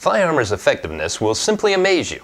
Fly Armor's effectiveness will simply amaze you,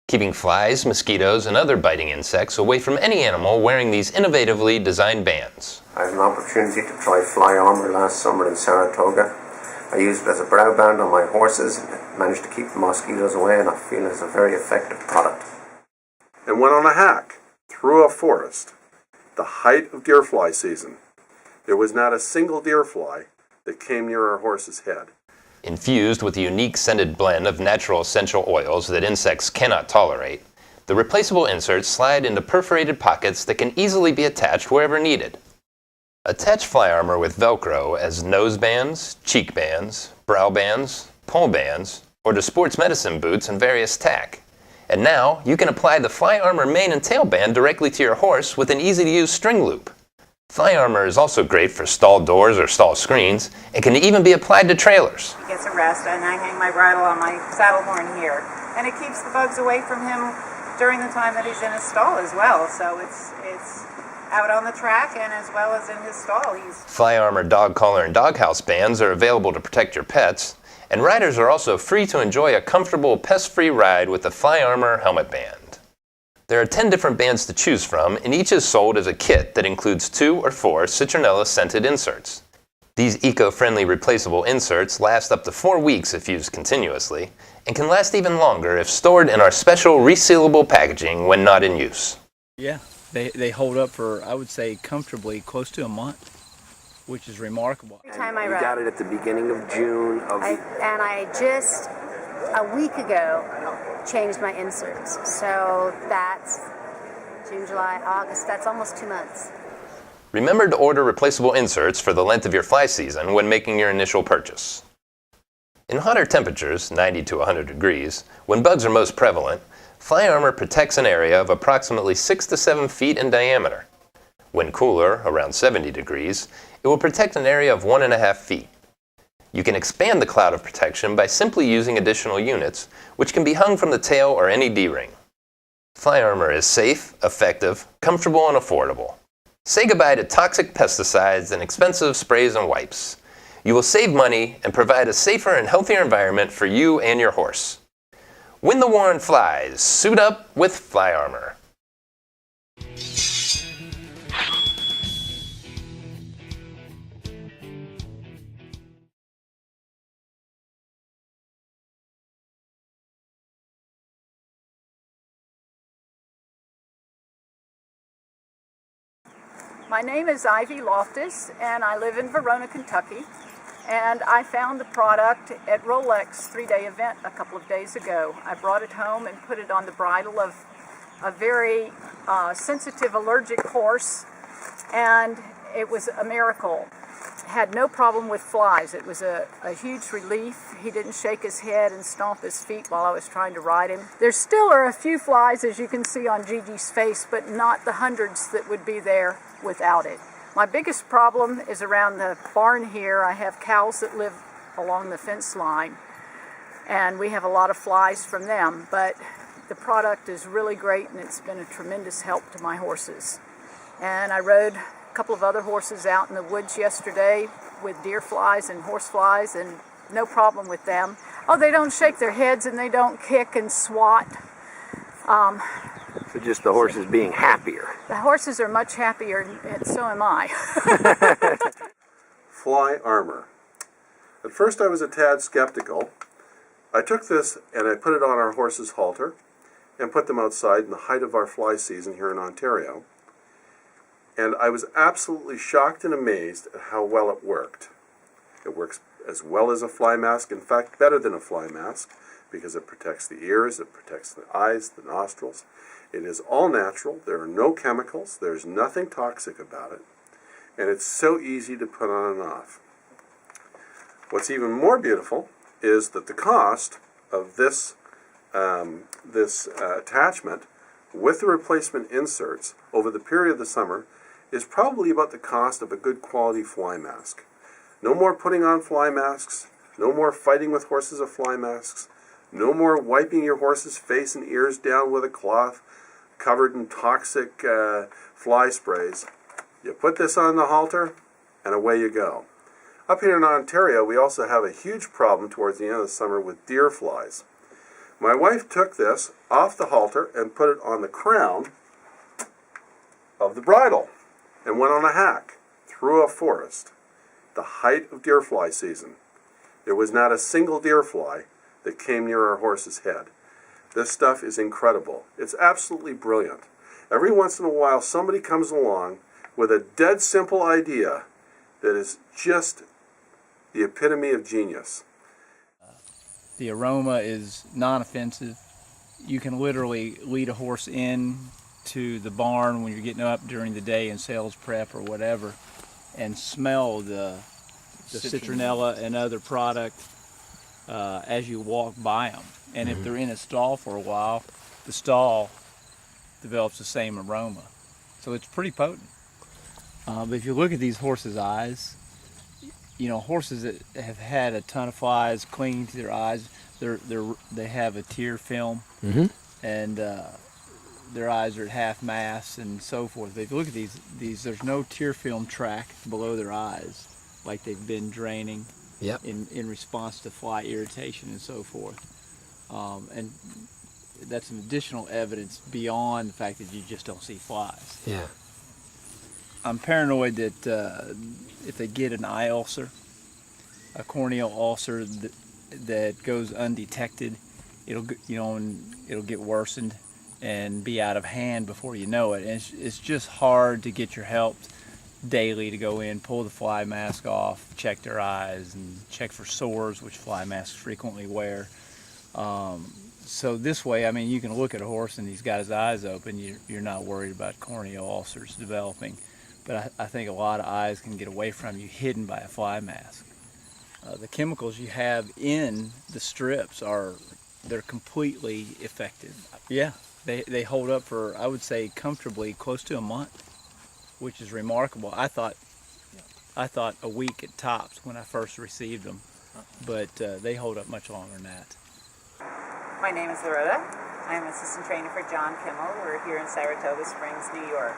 keeping flies, mosquitoes, and other biting insects away from any animal wearing these innovatively designed bands. I had an opportunity to try Fly Armor last summer in Saratoga. I used it as a brow band on my horses, managed to keep the mosquitoes away, and I feel it's a very effective product. And went on a hack through a forest, the height of deer fly season. There was not a single deer fly that came near our horse's head. Infused with a unique scented blend of natural essential oils that insects cannot tolerate, the replaceable inserts slide into perforated pockets that can easily be attached wherever needed. Attach Fly Armor with Velcro as nose bands, cheek bands, brow bands, pole bands, or to sports medicine boots and various tack. And now, you can apply the Fly Armor mane and tail band directly to your horse with an easy-to-use string loop. Fly Armor is also great for stall doors or stall screens, and can even be applied to trailers. He gets a rest, and I hang my bridle on my saddle horn here. And it keeps the bugs away from him during the time that he's in his stall as well. So it's out on the track and as well as in his stall. Fly Armor dog collar and doghouse bands are available to protect your pets, and riders are also free to enjoy a comfortable pest-free ride with the Fly Armor helmet band. There are 10 different bands to choose from, and each is sold as a kit that includes 2 or 4 citronella scented inserts. These eco-friendly replaceable inserts last up to 4 weeks if used continuously, and can last even longer if stored in our special resealable packaging when not in use. Yeah, they hold up for, I would say, comfortably close to a month, which is remarkable. You got it at the beginning of June. I just, a week ago, changed my inserts. So that's June, July, August, that's almost 2 months. Remember to order replaceable inserts for the length of your fly season when making your initial purchase. In hotter temperatures, 90 to 100 degrees, when bugs are most prevalent, Fly Armor protects an area of approximately 6 to 7 feet in diameter. When cooler, around 70 degrees, it will protect an area of 1.5 feet. You can expand the cloud of protection by simply using additional units, which can be hung from the tail or any D-ring. Fly Armor is safe, effective, comfortable, and affordable. Say goodbye to toxic pesticides and expensive sprays and wipes. You will save money and provide a safer and healthier environment for you and your horse. Win the war on flies. Suit up with Fly Armor. My name is Ivy Loftus, and I live in Verona, Kentucky. And I found the product at Rolex 3-day event a couple of days ago. I brought it home and put it on the bridle of a very sensitive allergic horse, and it was a miracle. Had no problem with flies. It was a huge relief. He didn't shake his head and stomp his feet while I was trying to ride him. There still are a few flies, as you can see on Gigi's face, but not the hundreds that would be there without it. My biggest problem is around the barn here. I have cows that live along the fence line, and we have a lot of flies from them, but the product is really great, and it's been a tremendous help to my horses. And I rode a couple of other horses out in the woods yesterday with deer flies and horse flies, and no problem with them. Oh, they don't shake their heads, and they don't kick and swat. So just the horses being happier. The horses are much happier, and so am I. Fly Armor. At first I was a tad skeptical. I took this and I put it on our horses' halter and put them outside in the height of our fly season here in Ontario. And I was absolutely shocked and amazed at how well it worked. It works as well as a fly mask, in fact better than a fly mask, because it protects the ears, it protects the eyes, the nostrils. It is all natural, there are no chemicals, there's nothing toxic about it, and it's so easy to put on and off. What's even more beautiful is that the cost of this attachment with the replacement inserts over the period of the summer is probably about the cost of a good quality fly mask. No more putting on fly masks, no more fighting with horses of fly masks, no more wiping your horse's face and ears down with a cloth covered in toxic fly sprays. You put this on the halter, and away you go. Up here in Ontario, we also have a huge problem towards the end of the summer with deer flies. My wife took this off the halter and put it on the crown of the bridle and went on a hack through a forest. The height of deer fly season. There was not a single deer fly that came near our horse's head. This stuff is incredible. It's absolutely brilliant. Every once in a while, somebody comes along with a dead simple idea that is just the epitome of genius. The aroma is non-offensive. You can literally lead a horse in to the barn when you're getting up during the day in sales prep or whatever and smell the citronella and other product as you walk by them. And if they're in a stall for a while, the stall develops the same aroma. So it's pretty potent. But if you look at these horses' eyes, you know, horses that have had a ton of flies clinging to their eyes, they have a tear film, and their eyes are at half mast and so forth. But if you look at these, there's no tear film track below their eyes, like they've been draining in response to fly irritation and so forth. And that's some additional evidence beyond the fact that you just don't see flies. Yeah. I'm paranoid that if they get an eye ulcer, a corneal ulcer that goes undetected, it'll get worsened and be out of hand before you know it. And it's just hard to get your help daily to go in, pull the fly mask off, check their eyes, and check for sores, which fly masks frequently wear. So this way, I mean, you can look at a horse and he's got his eyes open. You're not worried about corneal ulcers developing. But I think a lot of eyes can get away from you hidden by a fly mask. The chemicals you have in the strips they're completely effective. Yeah, they hold up for, I would say, comfortably close to a month, which is remarkable. I thought a week at tops when I first received them, but they hold up much longer than that. My name is Loretta. I'm assistant trainer for John Kimmel. We're here in Saratoga Springs, New York.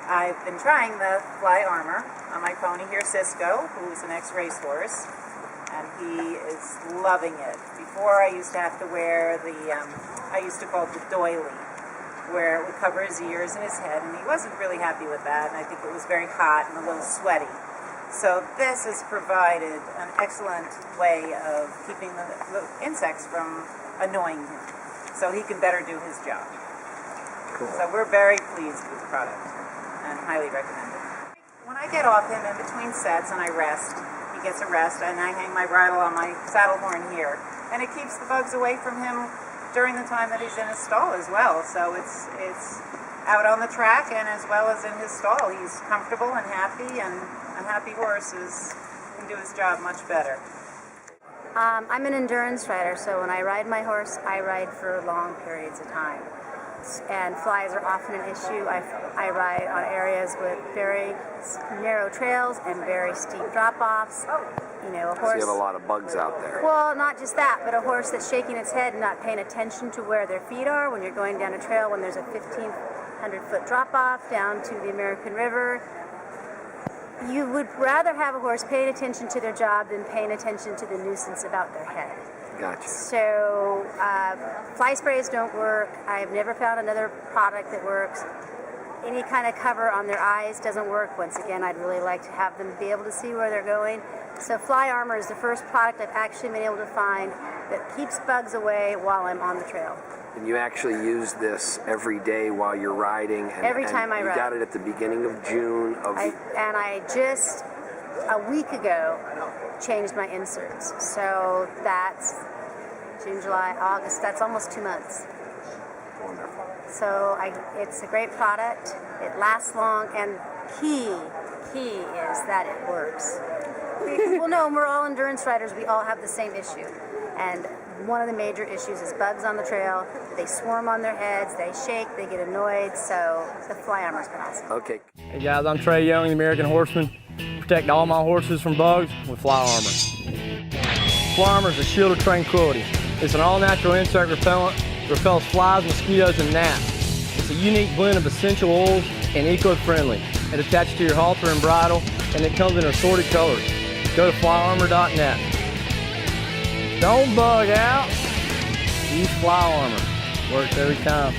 I've been trying the Fly Armor on my pony here, Cisco, who is an ex-racehorse, and he is loving it. Before, I used to have to wear I used to call it the doily, where it would cover his ears and his head, and he wasn't really happy with that, and I think it was very hot and a little sweaty. So this has provided an excellent way of keeping the insects from annoying him, so he can better do his job. Cool. So we're very pleased with the product and highly recommend it. When I get off him in between sets and I rest, he gets a rest, and I hang my bridle on my saddle horn here, and it keeps the bugs away from him during the time that he's in his stall as well. So it's out on the track and as well as in his stall. He's comfortable and happy, and a happy horse can do his job much better. I'm an endurance rider, so when I ride my horse, I ride for long periods of time. And flies are often an issue. I ride on areas with very narrow trails and very steep drop-offs. You know, a horse. So you have a lot of bugs out there. Well, not just that, but a horse that's shaking its head and not paying attention to where their feet are when you're going down a trail when there's a 1,500-foot drop-off down to the American River. You would rather have a horse paying attention to their job than paying attention to the nuisance about their head. Gotcha. So fly sprays don't work. I've never found another product that works. Any kind of cover on their eyes doesn't work. Once again, I'd really like to have them be able to see where they're going. So Fly Armor is the first product I've actually been able to find that keeps bugs away while I'm on the trail. And you actually use this every day while you're riding? Every time I ride. You got it at the beginning of June. And I just, a week ago, changed my inserts. So that's June, July, August, that's almost 2 months. Wonderful. So it's a great product. It lasts long, and key is that it works. Well, no, we're all endurance riders. We all have the same issue. And one of the major issues is bugs on the trail. They swarm on their heads, they shake, they get annoyed, so the Fly Armor's been awesome. Okay. Hey guys, I'm Trey Young, the American Horseman. Protect all my horses from bugs with Fly Armor. Fly Armor is a shield of tranquility. It's an all-natural insect repellent, repels flies, mosquitoes, and gnats. It's a unique blend of essential oils and eco-friendly. It attaches to your halter and bridle, and it comes in assorted colors. go to flyarmor.net. Don't bug out. Use Fly Armor. Works every time.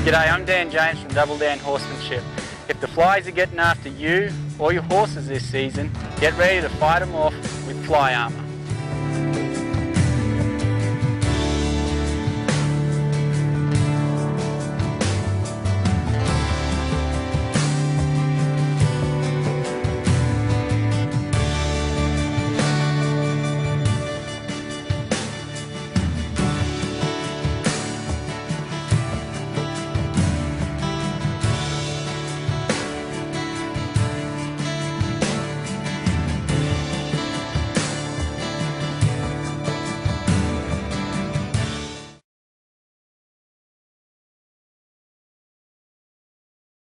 G'day, I'm Dan James from Double Dan Horsemanship. If the flies are getting after you or your horses this season, get ready to fight them off with Fly Armor.